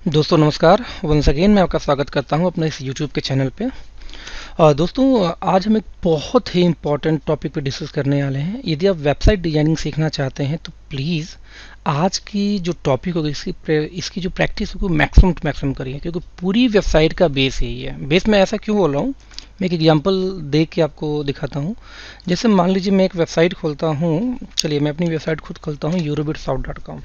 दोस्तों नमस्कार। Once again मैं आपका स्वागत करता हूं अपने इस यूट्यूब के चैनल पे। दोस्तों आज हम एक बहुत ही इम्पोर्टेंट टॉपिक पे डिस्कस करने वाले हैं। यदि आप वेबसाइट डिजाइनिंग सीखना चाहते हैं तो प्लीज़ आज की जो टॉपिक होगी इसकी जो प्रैक्टिस होगी मैक्सिमम टू मैक्सिमम करिए, क्योंकि पूरी वेबसाइट का बेस यही है। बेस मैं ऐसा क्यों बोल रहा हूँ, मैं एक एग्जांपल दे के आपको दिखाता हूँ। जैसे मान लीजिए मैं एक वेबसाइट खोलता हूँ, चलिए मैं अपनी वेबसाइट खुद खोलता हूँ eurobitsouth.com।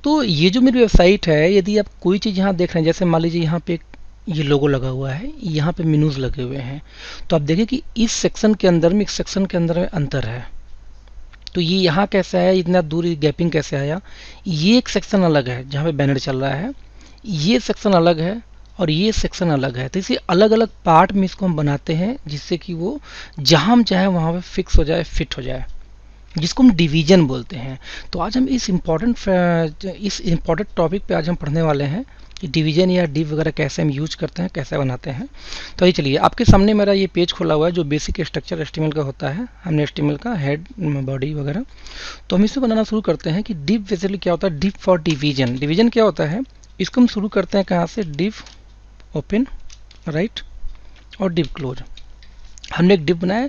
तो ये जो मेरी वेबसाइट है, यदि आप कोई चीज़ यहाँ देख रहे हैं, जैसे मान लीजिए यहाँ पे ये लोगो लगा हुआ है, यहाँ पे मेनूज लगे हुए हैं, तो आप देखिए कि इस सेक्शन के अंदर में, इस सेक्शन के अंदर में अंतर है। तो ये यहाँ कैसे आया, इतना दूर गैपिंग कैसे आया। ये एक सेक्शन अलग है जहाँ पे बैनर चल रहा है, ये सेक्शन अलग है और ये सेक्शन अलग है। तो इसे अलग अलग पार्ट में इसको हम बनाते हैं जिससे कि वो जहाँ हम चाहे वहाँ पे फिक्स हो जाए, फिट हो जाए, जिसको हम डिवीजन बोलते हैं। तो आज हम इस इम्पोर्टेंट टॉपिक पे आज हम पढ़ने वाले हैं कि डिवीजन या डिव वगैरह कैसे हम यूज करते हैं, कैसे बनाते हैं। तो ये चलिए, आपके सामने मेरा ये पेज खुला हुआ है जो बेसिक स्ट्रक्चर एचटीएमएल का होता है। हमने एचटीएमएल का हेड, बॉडी वगैरह, तो हम इसे बनाना शुरू करते हैं कि डिव बेसिकली क्या होता है। Div for division. डिवीजन क्या होता है, इसको हम शुरू करते हैं कहाँ से, डिव ओपन, राइट, और डिव क्लोज। हमने एक डिव बनाया,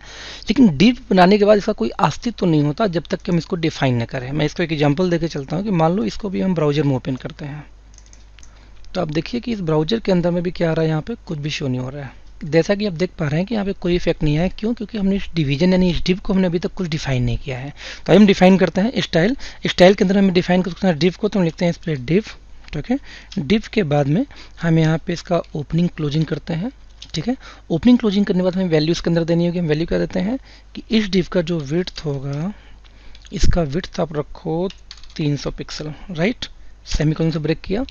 लेकिन डिव बनाने के बाद इसका कोई अस्तित्व तो नहीं होता जब तक कि हम इसको डिफाइन न करें। मैं इसको एक एग्जांपल देके चलता हूँ कि मान लो इसको भी हम ब्राउजर में ओपन करते हैं, तो आप देखिए कि इस ब्राउजर के अंदर में भी क्या आ रहा है, यहाँ पे कुछ भी शो नहीं हो रहा है। जैसा कि आप देख पा रहे हैं कि यहाँ पे कोई इफेक्ट नहीं है। क्यों? क्योंकि हमने इस डिवीजन यानी इस डिव को हमने अभी तक कुछ डिफाइन नहीं किया है। तो हम डिफाइन करते हैं स्टाइल। स्टाइल के अंदर हमें डिफाइन कर सकते हैं डिव को, तो हम लिखते हैं इस पर डिव। ठीक है, डिव के बाद में हम यहाँ पे इसका ओपनिंग क्लोजिंग करते हैं। ठीक है, ओपनिंग क्लोजिंग करने के बाद हमें वैल्यू इसके अंदर देनी होगी। हम वैल्यू क्या देते हैं कि इस डिव का जो विड्थ होगा, इसका विड्थ आप रखो 300 पिक्सल, राइट। सेमीकोलन से ब्रेक किया।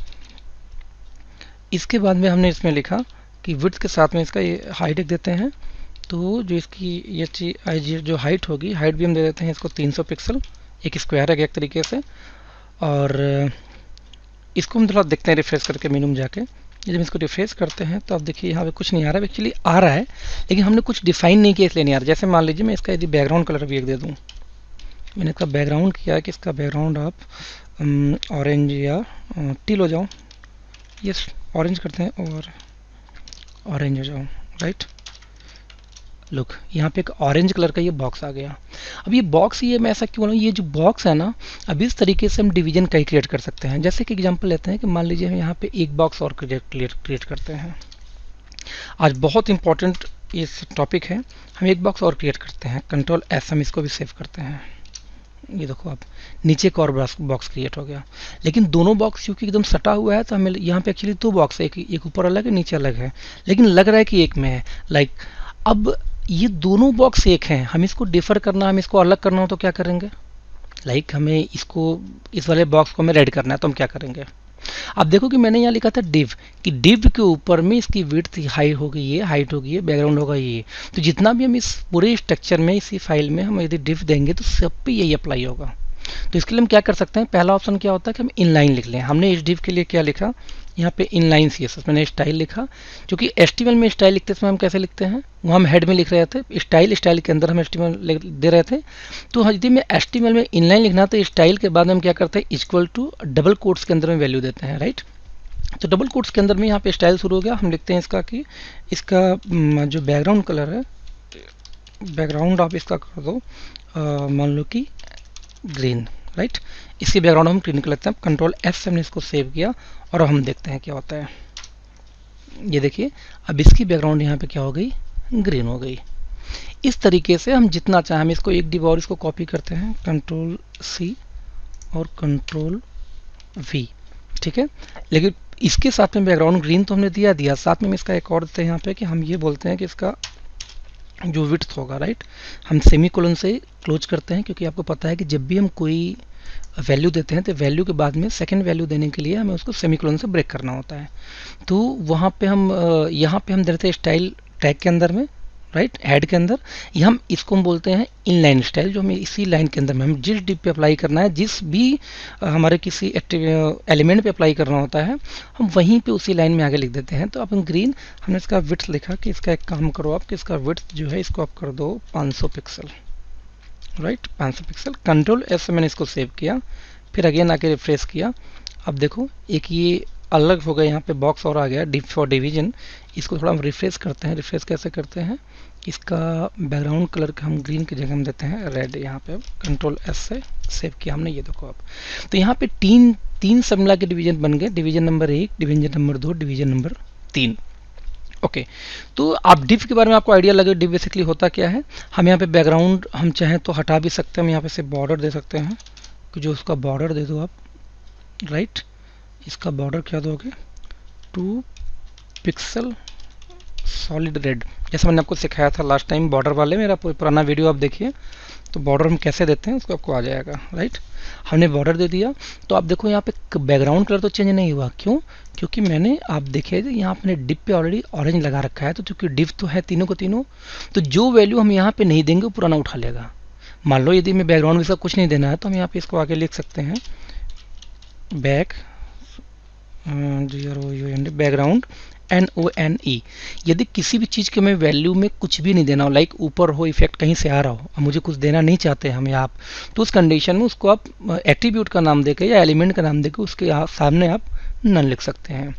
इसके बाद में हमने इसमें लिखा कि विड्थ के साथ में इसका ये हाइट एक देते हैं। तो जो इसकी ये जो हाइट होगी, हाइट भी हम दे देते हैं इसको 300 पिक्सल। एक स्क्वायर है एक तरीके से। और इसको हम थोड़ा देखते हैं रिफ्रेश करके मेनू में जाके। जब इसको रिफ्रेश करते हैं तो आप देखिए यहाँ पे कुछ नहीं आ रहा है। एक्चुअली आ रहा है लेकिन हमने कुछ डिफाइन नहीं किया, इसलिए नहीं आ रहा। जैसे मान लीजिए मैं इसका यदि बैकग्राउंड कलर भी एक दे दूँ, मैंने इसका बैकग्राउंड किया कि इसका बैकग्राउंड आप ऑरेंज या टील हो जाओ। यस, ऑरेंज करते हैं और ऑरेंज हो जाओ, राइट। लुक, यहाँ पे एक ऑरेंज कलर का ये बॉक्स आ गया। अब ये बॉक्स, ये मैं ऐसा क्यों बोला, ये जो बॉक्स है ना, अब इस तरीके से हम डिवीजन कहीं क्रिएट कर सकते हैं। जैसे कि एग्जांपल लेते हैं कि मान लीजिए हम यहाँ पे एक बॉक्स और क्रिएट करते हैं। आज बहुत इंपॉर्टेंट इस टॉपिक है। हम एक बॉक्स और क्रिएट करते हैं, कंट्रोल एस, हम इसको भी सेव करते हैं। ये देखो, आप नीचे एक और बॉक्स क्रिएट हो गया। लेकिन दोनों बॉक्स क्योंकि एकदम सटा हुआ है तो हमें यहाँ पे एक्चुअली दो बॉक्स है, एक ऊपर अलग है, नीचे अलग है, लेकिन लग रहा है कि एक में है। लाइक अब ये दोनों बॉक्स एक हैं, हम इसको डिफर करना, हम इसको अलग करना हो तो क्या करेंगे। लाइक हमें इसको, इस वाले बॉक्स को हमें रेड करना है तो हम क्या करेंगे। अब देखो कि मैंने यहाँ लिखा था डिव, कि डिव के ऊपर में इसकी विड्थ हाई होगी, ये हाइट होगी, ये बैकग्राउंड होगा ये। तो जितना भी हम इस पूरे स्ट्रक्चर में, इसी फाइल में हम यदि डिव देंगे तो सब पे यही अप्लाई होगा। तो इसके लिए हम क्या कर सकते हैं, पहला ऑप्शन क्या होता है कि हम इनलाइन लिख लें। हमने इस डिव के लिए क्या लिखा, यहाँ पे इनलाइन सीएसएस, मैंने स्टाइल लिखा। क्योंकि एचटीएमएल में स्टाइल लिखते समय हम कैसे लिखते हैं, वो हम हेड में लिख रहे थे, स्टाइल के अंदर हम एचटीएमएल दे रहे थे। तो यदि मैं एचटीएमएल में इनलाइन लिखना तो स्टाइल के बाद हम क्या करते हैं, इक्वल टू डबल कोट्स के अंदर में वैल्यू देते हैं, राइट। तो डबल कोट्स के अंदर में यहाँ पे स्टाइल शुरू हो गया। हम लिखते हैं इसका कि इसका जो बैकग्राउंड कलर है, बैकग्राउंड आप इसका कर दो मान लो कि ग्रीन, राइट। इसकी बैकग्राउंड हम ग्रीन कर लेते हैं। कंट्रोल एस से हमने इसको सेव किया और अब हम देखते हैं क्या होता है। ये देखिए, अब इसकी बैकग्राउंड यहाँ पे क्या हो गई, ग्रीन हो गई। इस तरीके से हम जितना चाहें, हम इसको एक डिव और इसको कॉपी करते हैं, कंट्रोल सी और कंट्रोल वी, ठीक है। लेकिन इसके साथ में बैकग्राउंड ग्रीन तो हमने दिया, साथ में इसका एक और देते हैं यहाँ पे कि हम ये बोलते हैं कि इसका जो विड्थ होगा, राइट, हम सेमीकोलन से क्लोज करते हैं। क्योंकि आपको पता है कि जब भी हम कोई वैल्यू देते हैं तो वैल्यू के बाद में सेकंड वैल्यू देने के लिए हमें उसको सेमीकोलन से ब्रेक करना होता है। तो वहाँ पे हम यहाँ पे हम देते हैं स्टाइल टैग के अंदर में, राइट, हेड के अंदर। ये हम इसको हम बोलते हैं इनलाइन स्टाइल, जो हमें इसी लाइन के अंदर में हम जिस डिव पे अप्लाई करना है, जिस भी हमारे किसी एलिमेंट पे अप्लाई करना होता है, हम वहीं पे उसी लाइन में आगे लिख देते हैं। तो अब हम ग्रीन, हमने इसका विड्थ लिखा कि इसका एक काम करो आप कि इसका विड्थ जो है इसको आप कर दो 500 pixel, right, 500 pixel. Control S से मैंने इसको सेव किया, फिर अगेन आके रिफ्रेश किया। अब देखो एक ये अलग हो गया, यहाँ पे बॉक्स और आ गया डिव फॉर डिवीजन। इसको थोड़ा हम रिफ्रेश करते हैं। रिफ्रेश कैसे करते हैं, इसका बैकग्राउंड कलर का हम ग्रीन की जगह हम देते हैं रेड। यहाँ पे कंट्रोल एस से सेव किया हमने, ये देखो अब तो यहाँ पे तीन सब मिला के डिवीजन बन गए, division number 1, division number 2, division number 3। Okay, तो आप डिव के बारे में आपको आइडिया लगे। डिव बेसिकली होता क्या है, हम यहाँ पे बैकग्राउंड हम चाहें तो हटा भी सकते हैं। हम यहाँ पे से बॉर्डर दे सकते हैं कि जो उसका बॉर्डर दे दो आप, राइट। इसका बॉर्डर क्या दोगे, 2 पिक्सल सॉलिड रेड, जैसा मैंने आपको सिखाया था लास्ट टाइम बॉर्डर वाले, मेरा पुराना वीडियो आप देखिए तो बॉर्डर हम कैसे देते हैं उसको आपको आ जाएगा, राइट। हमने बॉर्डर दे दिया तो आप देखो यहाँ पे बैकग्राउंड कलर तो चेंज नहीं हुआ, क्यों, क्योंकि मैंने आप देखे यहाँ अपने डिव पे ऑलरेडी ऑरेंज लगा रखा है। तो क्योंकि डिव तो है तीनों को तीनों, तो जो वैल्यू हम यहाँ पे नहीं देंगे वो पुराना उठा लेगा। मान लो यदि हमें बैकग्राउंड में सब कुछ नहीं देना है तो हम यहाँ पे इसको आगे लिख सकते हैं बैक बैकग्राउंड NONE। यदि किसी भी चीज़ के हमें वैल्यू में कुछ भी नहीं देना हो, लाइक ऊपर हो इफेक्ट कहीं से आ रहा हो, मुझे कुछ देना नहीं चाहते हमें आप, तो उस कंडीशन में उसको आप एट्रीब्यूट का नाम देके या एलिमेंट का नाम देके उसके सामने आप नन लिख सकते हैं।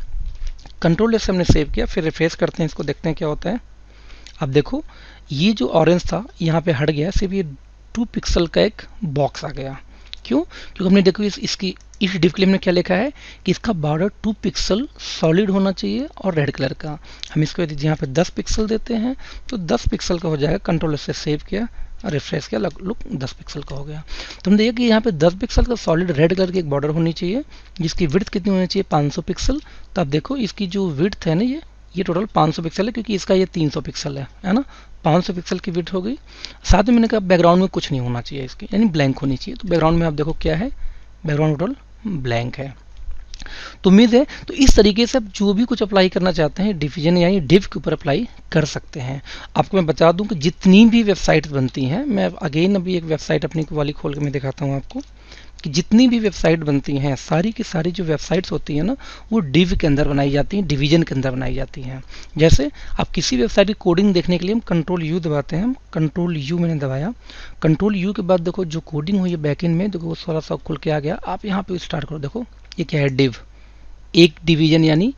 कंट्रोल एस से हमने सेव किया, फिर रिफ्रेश करते हैं, इसको देखते हैं क्या होता है। अब देखो ये जो ऑरेंज था यहाँ पे हट गया, सिर्फ ये 2 पिक्सल का एक बॉक्स आ गया। क्यों, क्योंकि हमने देखो इसकी इस डिव के लिए हमने क्या लिखा है कि इसका बॉर्डर 2 पिक्सल सॉलिड होना चाहिए और रेड कलर का। हम इसको यदि यहाँ पे 10 पिक्सल देते हैं तो 10 पिक्सल का हो जाएगा। कंट्रोल से सेव किया, रिफ्रेश किया, लुक 10 पिक्सल का हो गया। तो हम देखिए कि यहाँ पे 10 पिक्सल का सॉलिड रेड कलर की एक बॉर्डर होनी चाहिए, जिसकी विड्थ कितनी होनी चाहिए, 500 पिक्सल। तो आप देखो इसकी जो विड्थ है ना, ये टोटल 500 पिक्सल है, क्योंकि इसका ये 300 पिक्सल है ना। 500 पिक्सल की विड्थ हो गई। साथ में मैंने कहा बैकग्राउंड में कुछ नहीं होना चाहिए इसकी, यानी ब्लैंक होनी चाहिए। तो बैकग्राउंड में आप देखो क्या है, बैकग्राउंड टोटल ब्लैंक है। तो उम्मीद है तो इस तरीके से आप जो भी कुछ अप्लाई करना चाहते हैं डिवीजन यानी डिव के ऊपर अप्लाई कर सकते हैं। आपको मैं बता दूं कि जितनी भी वेबसाइट्स बनती हैं, मैं अगेन अभी एक वेबसाइट अपनी वाली खोल के मैं दिखाता हूं आपको कि जितनी भी वेबसाइट बनती हैं सारी की सारी जो वेबसाइट्स होती हैं ना, वो डिव के अंदर बनाई जाती हैं, डिवीजन के अंदर बनाई जाती हैं। जैसे आप किसी वेबसाइट की कोडिंग देखने के लिए हम कंट्रोल यू दबाते हैं, कंट्रोल यू मैंने दबाया, कंट्रोल यू के बाद देखो जो कोडिंग हुई है बैकएंड में, देखो वो थोड़ा सा खुल के आ गया। आप यहाँ पे स्टार्ट करो, देखो ये क्या है, डिव, एक डिवीजन यानी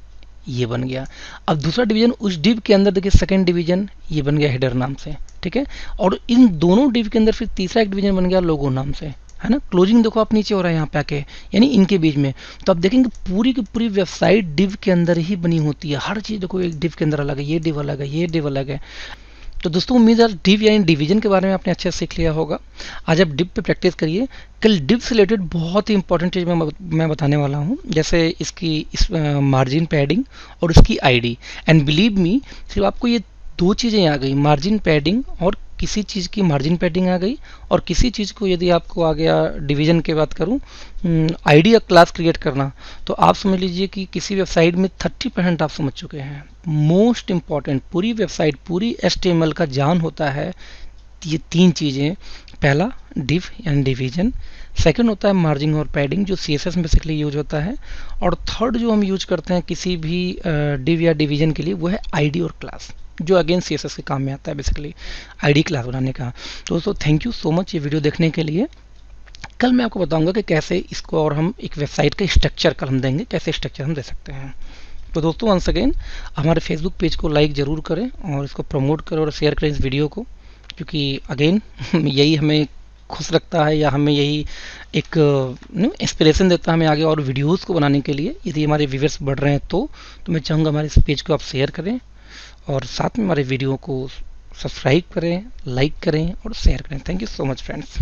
ये बन गया। अब दूसरा डिवीजन उस डिव के अंदर देखिए सेकंड डिवीजन ये बन गया हेडर नाम से, ठीक है। और इन दोनों डिव के अंदर फिर तीसरा एक डिवीजन बन गया लोगो नाम से, है ना। क्लोजिंग देखो आप नीचे हो रहा है यहाँ पे आके, यानी इनके बीच में। तो आप देखेंगे पूरी की पूरी वेबसाइट डिव के अंदर ही बनी होती है। हर चीज़ देखो एक डिव के अंदर अलग है, ये डिव अलग है, ये डिव अलग है। तो दोस्तों उम्मीद है डिव यानी डिवीजन के बारे में आपने अच्छे से सीख लिया होगा। आज आप डिव पे प्रैक्टिस करिए। कल डिव से रिलेटेड बहुत ही इंपॉर्टेंट चीज़ मैं बताने वाला हूँ, जैसे इस मार्जिन पैडिंग और इसकी आईडी। एंड बिलीव मी, सिर्फ आपको ये 2 चीज़ें आ गई, मार्जिन पैडिंग और किसी चीज़ की मार्जिन पैडिंग आ गई, और किसी चीज़ को यदि आपको आ गया डिवीजन की बात करूँ, आईडी या क्लास क्रिएट करना, तो आप समझ लीजिए कि किसी वेबसाइट में 30% आप समझ चुके हैं। मोस्ट इम्पॉर्टेंट पूरी वेबसाइट, पूरी HTML का जान होता है ये 3 चीज़ें। पहला डिव यानी डिवीजन, सेकंड होता है मार्जिन और पैडिंग जो CSS में बेसिकली यूज होता है, और थर्ड जो हम यूज करते हैं किसी भी डिव या डिवीजन के लिए वो है आईडी और क्लास, जो अगेन CSS के काम में आता है बेसिकली आईडी क्लास बनाने का। तो दोस्तों थैंक यू सो मच ये वीडियो देखने के लिए। कल मैं आपको बताऊंगा कि कैसे इसको और हम एक वेबसाइट का स्ट्रक्चर कल हम देंगे, कैसे स्ट्रक्चर हम दे सकते हैं। तो दोस्तों वंस अगेन हमारे फेसबुक पेज को लाइक ज़रूर करें और इसको प्रमोट करें और शेयर करें इस वीडियो को, क्योंकि अगेन यही हमें खुश रखता है या हमें यही एक इंस्पिरेशन देता है हमें आगे और वीडियोज़ को बनाने के लिए। यदि हमारे व्यूअर्स बढ़ रहे हैं तो मैं चाहूँगा हमारे इस पेज को आप शेयर करें और साथ में हमारे वीडियो को सब्सक्राइब करें, लाइक करें और शेयर करें। Thank you so much friends.